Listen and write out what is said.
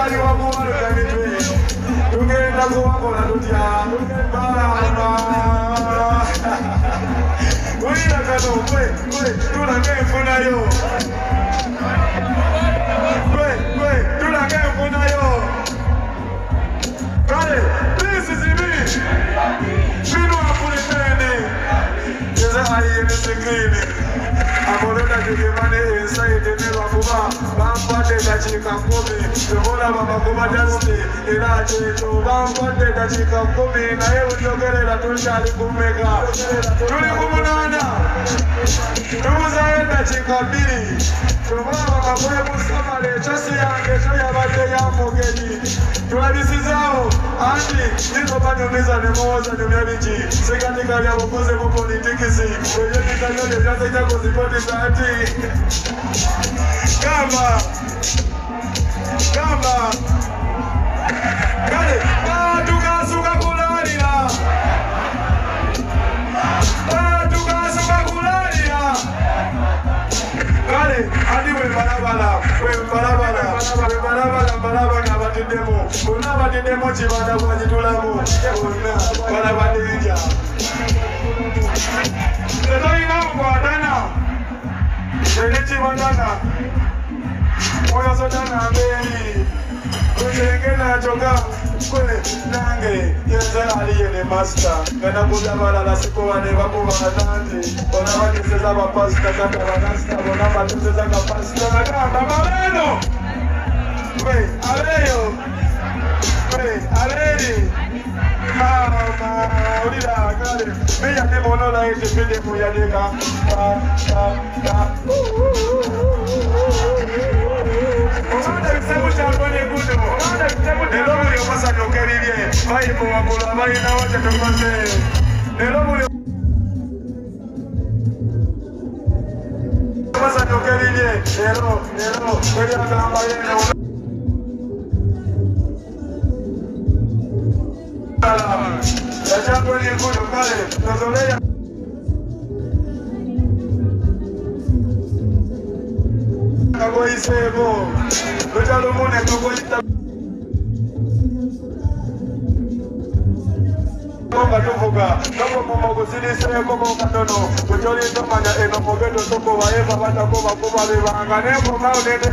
Mukali wa muwalo kamitwe. Tugenda kuwakola tutya. Wira kano kwe tulage enfunayo. Kwe tulage enfunayo. Kale, this is me. Shino apulitene. Yeza aliye nisikini. Amolona jukimane inside nilwa kuba. Bampate dachika 10. Tumola mama kuba dasti. Ila cheto. Bampate dachika 10. Na yewu nyogerela tushali kumeka. Tuli kumunana. Tumuzaenda dachika 2. Tumola mama kule musamale. Chosi yange choya bate ya mogeni. Tuwadisi zao. Andi, niko panyumiza nemoza nyumyabiji. Sikatika ya wakuze mupolitikisi. Kwenye nitanyole vyasa chako zipoti saati. Kama Kale, tukasuka kulalira. Tukasuka kulalira. Kale, adi we balabala batidemo. Kuna batidemo chibanda kwa jitulamu. Kuna balabadija. Teto ina kwa dana. Tene chibandana. Moyo sotana mbeli. Kujengena choka. Kule nange. Yenzela aliye ne master. Kana kuja balala siku wane wako wananzi. Ona wakiseza mapasta kata wanasta. Ona wakiseza kapasta kata mabaleno. Kwe, aleyo. Already. Ulira kale. Meya nemono la ite pide muyadeka. Nelo mulio pasa nokeririe. Vai mo wakula vai na wote tukose. Nelo mulio pasa nokeririe. Nelo kweli akamba yenu. Ya jambo ni kuno kale. Tazolea Kago isebo. Bejalo mone kago ita. Konga tuvuga. Kago momogo silise komo katono. Bejoli tomanya eno mogedo toko waeva bata koma kuba bebanga. Nebo kao nende.